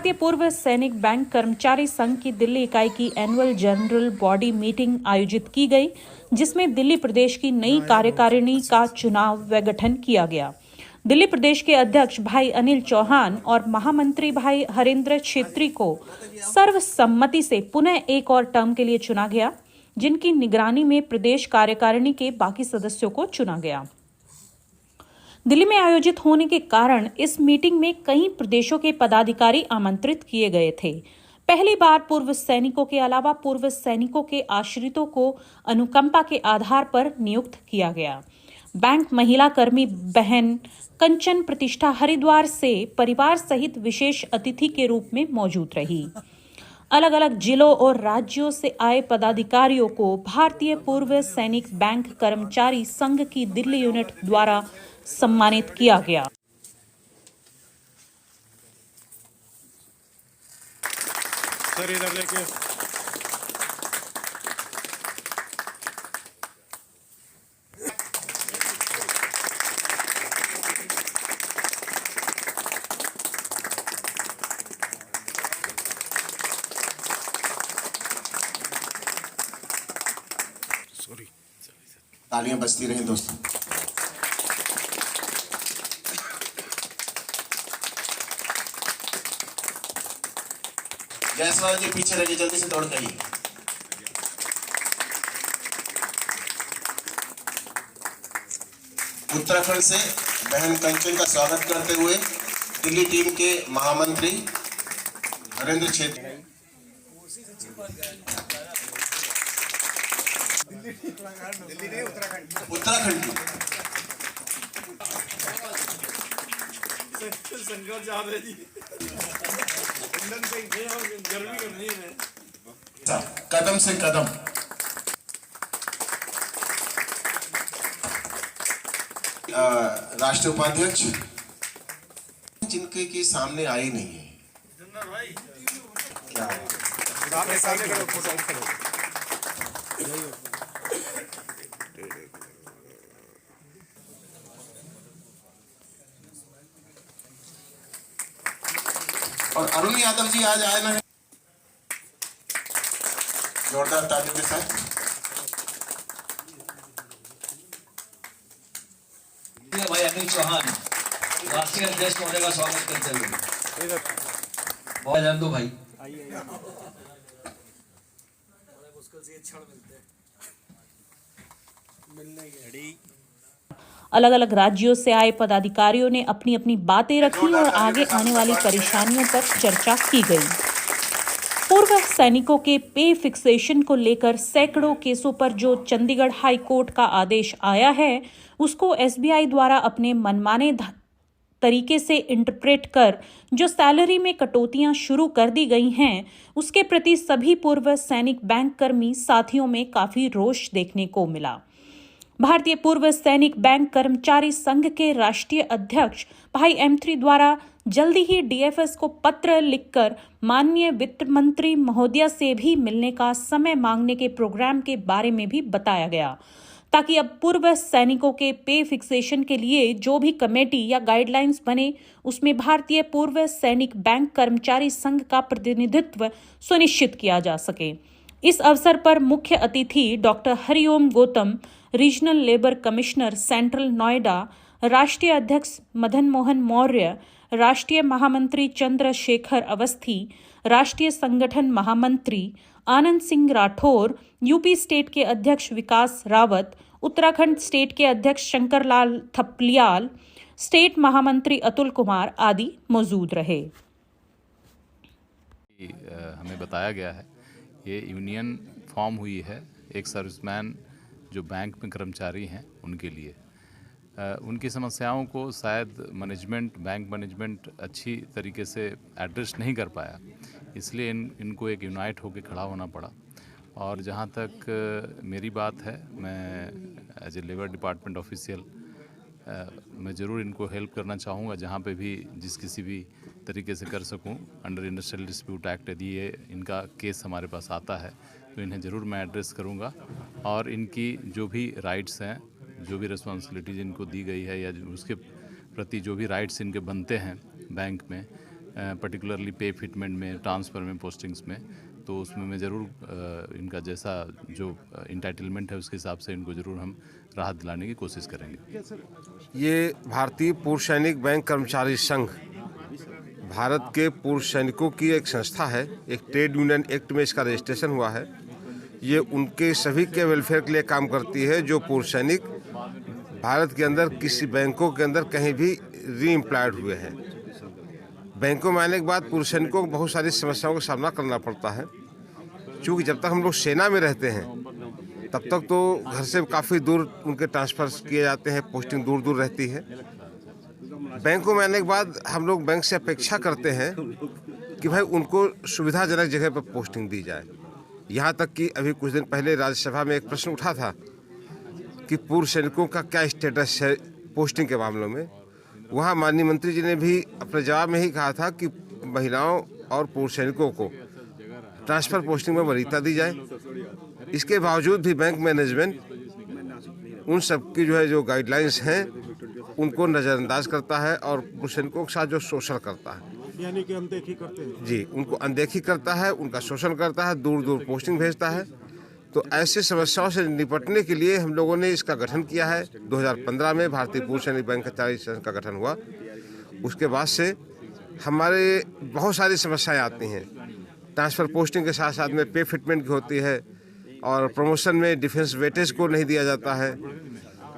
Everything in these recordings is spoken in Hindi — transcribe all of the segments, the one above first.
भारतीय पूर्व सैनिक बैंक कर्मचारी संघ की दिल्ली इकाई की एनुअल जनरल बॉडी मीटिंग आयोजित की गई, जिसमें दिल्ली प्रदेश की नई कार्यकारिणी का चुनाव व गठन किया गया। दिल्ली प्रदेश के अध्यक्ष भाई अनिल चौहान और महामंत्री भाई हरेंद्र छेत्री को सर्वसम्मति से पुनः एक और टर्म के लिए चुना गया, जिनकी निगरानी में प्रदेश कार्यकारिणी के बाकी सदस्यों को चुना गया। दिल्ली में आयोजित होने के कारण इस मीटिंग में कई प्रदेशों के पदाधिकारी आमंत्रित किए गए थे। पहली बार पूर्व सैनिकों के अलावा पूर्व सैनिकों के आश्रितों को अनुकंपा के आधार पर नियुक्त किया गया। बैंक महिला कर्मी बहन कंचन प्रतिष्ठा हरिद्वार से परिवार सहित विशेष अतिथि के रूप में मौजूद रही। अलग अलग जिलों और राज्यों से आए पदाधिकारियों को भारतीय पूर्व सैनिक बैंक कर्मचारी संघ की दिल्ली यूनिट द्वारा सम्मानित किया गया। सर इधर लेके तालियां बजती रहें दोस्तों। जायसवाल जी पीछे रहिए, जल्दी से दौड़ जाइए। उत्तराखंड से बहन कंचन का स्वागत करते हुए दिल्ली टीम के महामंत्री हरेंद्र छेत्री। उत्तराखंड की संघर्ष ज्यादा है जी, गर्मी करनी है। कदम से कदम राष्ट्रीय उपाध्यक्ष जिनके की सामने आई नहीं है, क्या और अरुण यादव जी आज आए ना, जोरदार तालियों के साथ। भाई अनिल चौहान राष्ट्रीय अध्यक्ष होने का स्वागत करते हुए बहुत जान दो भाई। मुश्किल से क्षण मिलते हैं, मिलने घड़ी। अलग अलग राज्यों से आए पदाधिकारियों ने अपनी अपनी बातें रखी और आगे आने वाली परेशानियों पर चर्चा की गई। पूर्व सैनिकों के पे फिक्सेशन को लेकर सैकड़ों केसों पर जो चंडीगढ़ हाई कोर्ट का आदेश आया है, उसको एसबीआई द्वारा अपने मनमाने तरीके से इंटरप्रेट कर जो सैलरी में कटौतियां शुरू कर दी गई हैं, उसके प्रति सभी पूर्व सैनिक बैंक कर्मी साथियों में काफी रोष देखने को मिला। भारतीय पूर्व सैनिक बैंक कर्मचारी संघ के राष्ट्रीय अध्यक्ष भाई M3 द्वारा जल्दी ही डीएफएस को पत्र लिखकर माननीय वित्त मंत्री महोदया से भी मिलने का समय मांगने के प्रोग्राम के बारे में भी बताया गया, ताकि अब पूर्व सैनिकों के पे फिक्सेशन के लिए जो भी कमेटी या गाइडलाइंस बने, उसमें भारतीय पूर्व सैनिक बैंक कर्मचारी संघ का प्रतिनिधित्व सुनिश्चित किया जा सके। इस अवसर पर मुख्य अतिथि doctor Hariom Gautam, regional labour commissioner central Noida, राष्ट्रीय अध्यक्ष मदन मोहन मौर्य, राष्ट्रीय महामंत्री चंद्रशेखर अवस्थी, राष्ट्रीय संगठन महामंत्री आनंद सिंह राठौर, यूपी स्टेट के अध्यक्ष विकास रावत, उत्तराखंड स्टेट के अध्यक्ष शंकरलाल थपलियाल, स्टेट महामंत्री अतुल कुमार आदि मौजूद रहे। हमें बताया गया है ये यूनियन फॉर्म हुई है एक सर्विसमैन जो बैंक में कर्मचारी हैं उनके लिए। उनकी समस्याओं को शायद बैंक मैनेजमेंट अच्छी तरीके से एड्रेस नहीं कर पाया, इसलिए इनको एक यूनाइट होकर खड़ा होना पड़ा। और जहाँ तक मेरी बात है, मैं as a labour department official मैं ज़रूर इनको हेल्प करना चाहूँगा, जहाँ पे भी जिस किसी भी तरीके से कर सकूँ। अंडर इंडस्ट्रियल डिस्प्यूट एक्ट यदि ये इनका केस हमारे पास आता है तो इन्हें ज़रूर मैं एड्रेस करूँगा, और इनकी जो भी राइट्स हैं, जो भी रिस्पॉन्सिबिलिटीज इनको दी गई है या उसके प्रति जो भी राइट्स इनके बनते हैं बैंक में, पर्टिकुलरली पे फिटमेंट में, ट्रांसफ़र में, पोस्टिंग्स में, तो उसमें मैं ज़रूर इनका जैसा जो इंटाइटलमेंट है उसके हिसाब से इनको ज़रूर हम राहत दिलाने की कोशिश करेंगे। ये भारतीय पूर्व सैनिक बैंक कर्मचारी संघ भारत के पूर्व सैनिकों की एक संस्था है। एक ट्रेड यूनियन एक्ट में इसका रजिस्ट्रेशन हुआ है। ये उनके सभी के वेलफेयर के लिए काम करती है जो पूर्व सैनिक भारत के अंदर किसी बैंकों के अंदर कहीं भी री एम्प्लॉयड हुए हैं। बैंकों में आने के बाद पूर्व सैनिकों को बहुत सारी समस्याओं का सामना करना पड़ता है। क्योंकि जब तक हम लोग सेना में रहते हैं तब तक तो घर से काफ़ी दूर उनके ट्रांसफ़र किए जाते हैं, पोस्टिंग दूर दूर रहती है। बैंकों में आने के बाद हम लोग बैंक से अपेक्षा करते हैं कि भाई उनको सुविधाजनक जगह पर पोस्टिंग दी जाए। यहाँ तक कि अभी कुछ दिन पहले राज्यसभा में एक प्रश्न उठा था कि पूर्व सैनिकों का क्या स्टेटस है पोस्टिंग के मामलों में। वहाँ माननीय मंत्री जी ने भी अपने जवाब में ही कहा था कि महिलाओं और पूर्व सैनिकों को ट्रांसफ़र पोस्टिंग में वरीयता दी जाए। इसके बावजूद भी बैंक मैनेजमेंट उन सब की जो गाइडलाइंस हैं उनको नज़रअंदाज करता है और पूर्व सैनिकों के साथ जो शोषण करता है, यानी कि अनदेखी करते हैं जी, उनको अनदेखी करता है, उनका शोषण करता है, दूर दूर पोस्टिंग भेजता है। तो ऐसी समस्याओं से निपटने के लिए हम लोगों ने इसका गठन किया है। 2015 में भारतीय पूर्व सैनिक बैंक कर्मचारी संघ का गठन हुआ। उसके बाद से हमारे बहुत सारी समस्याएं आती हैं। ट्रांसफ़र पोस्टिंग के साथ साथ में पे फिटमेंट की होती है और प्रमोशन में डिफेंस वेटेज को नहीं दिया जाता है।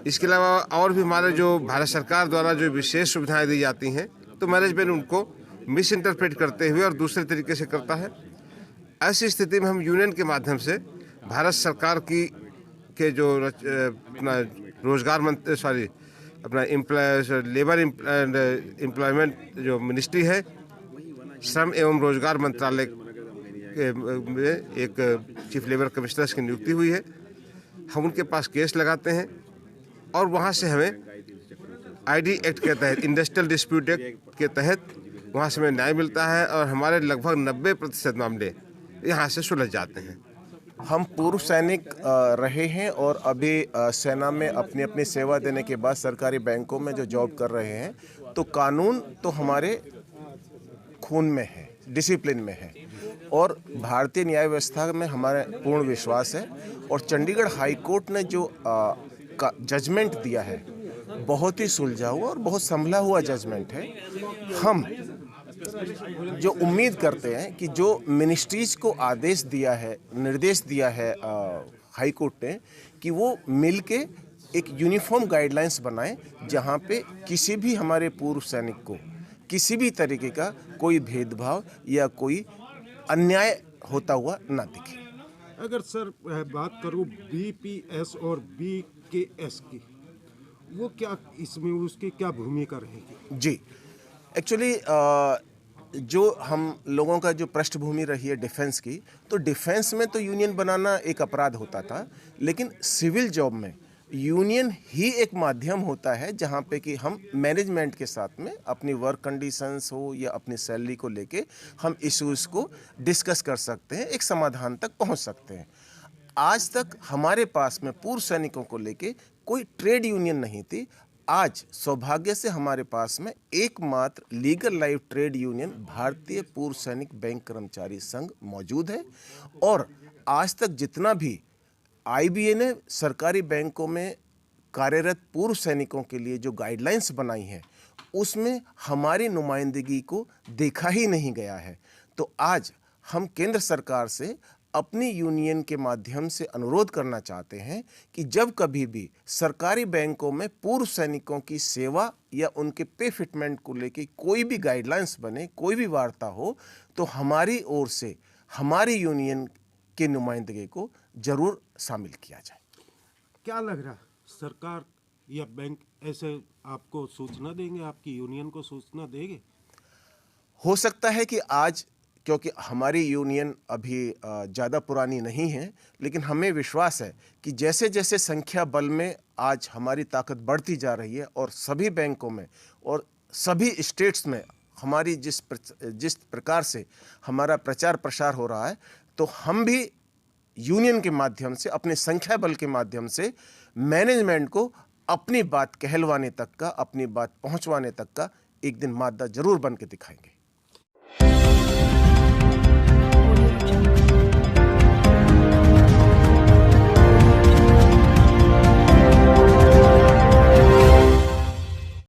इसके अलावा और भी हमारे जो भारत सरकार द्वारा जो विशेष सुविधाएं दी जाती हैं तो मैनेजमेंट उनको मिस इंटरप्रेट करते हुए और दूसरे तरीके से करता है। ऐसी स्थिति में हम यूनियन के माध्यम से भारत सरकार के जो अपना रोजगार मंत्री अपना लेबर एम्प्लॉयमेंट जो मिनिस्ट्री है, श्रम एवं रोजगार मंत्रालय में एक चीफ लेबर कमिश्नर की नियुक्ति हुई है। हम उनके पास केस लगाते हैं और वहाँ से हमें आईडी एक्ट के तहत, इंडस्ट्रियल डिस्प्यूट एक्ट के तहत वहाँ से हमें न्याय मिलता है और हमारे लगभग 90% मामले यहाँ से सुलझ जाते हैं। हम पूर्व सैनिक रहे हैं और अभी सेना में अपनी अपनी सेवा देने के बाद सरकारी बैंकों में जो जॉब कर रहे हैं, तो कानून तो हमारे खून में है, डिसिप्लिन में है और भारतीय न्याय व्यवस्था में हमारा पूर्ण विश्वास है। और चंडीगढ़ हाई कोर्ट ने जो जजमेंट दिया है बहुत ही सुलझा हुआ और बहुत संभला हुआ जजमेंट है। हम जो उम्मीद करते हैं कि जो मिनिस्ट्रीज को आदेश दिया है, निर्देश दिया है हाई कोर्ट ने, कि वो मिलके एक यूनिफॉर्म गाइडलाइंस बनाएं जहां पे किसी भी हमारे पूर्व सैनिक को किसी भी तरीके का कोई भेदभाव या कोई अन्याय होता हुआ ना दिखे। अगर सर बात करूं बीपीएस और बीकेएस की, वो क्या इसमें उसकी क्या भूमिका रहेगी? जी, एक्चुअली जो हम लोगों का जो पृष्ठभूमि रही है डिफेंस की, तो डिफेंस में तो यूनियन बनाना एक अपराध होता था, लेकिन सिविल जॉब में यूनियन ही एक माध्यम होता है जहां पे कि हम मैनेजमेंट के साथ में अपनी वर्क कंडीशंस हो या अपनी सैलरी को लेके हम इश्यूज को डिस्कस कर सकते हैं, एक समाधान तक पहुंच सकते हैं। आज तक हमारे पास में पूर्व सैनिकों को लेके कोई ट्रेड यूनियन नहीं थी। आज सौभाग्य से हमारे पास में एकमात्र लीगल लाइफ ट्रेड यूनियन भारतीय पूर्व सैनिक बैंक कर्मचारी संघ मौजूद है। और आज तक जितना भी आईबीए ने सरकारी बैंकों में कार्यरत पूर्व सैनिकों के लिए जो गाइडलाइंस बनाई हैं उसमें हमारी नुमाइंदगी को देखा ही नहीं गया है। तो आज हम केंद्र सरकार से अपनी यूनियन के माध्यम से अनुरोध करना चाहते हैं कि जब कभी भी सरकारी बैंकों में पूर्व सैनिकों की सेवा या उनके पे फिटमेंट को लेके कोई भी गाइडलाइंस बने, कोई भी वार्ता हो, तो हमारी ओर से हमारी यूनियन के नुमाइंदगी को जरूर शामिल किया जाए। क्या लग रहा, सरकार या बैंक ऐसे आपको सूचना देंगे, आपकी यूनियन को सूचना देंगे? हो सकता है कि आज, क्योंकि हमारी यूनियन अभी ज़्यादा पुरानी नहीं है, लेकिन हमें विश्वास है कि जैसे जैसे संख्या बल में आज हमारी ताकत बढ़ती जा रही है और सभी बैंकों में और सभी स्टेट्स में हमारी जिस प्रकार से हमारा प्रचार प्रसार हो रहा है, तो हम भी यूनियन के माध्यम से, अपने संख्या बल के माध्यम से मैनेजमेंट को अपनी बात कहलवाने तक का, अपनी बात पहुंचवाने तक का एक दिन मादा जरूर बन के दिखाएंगे।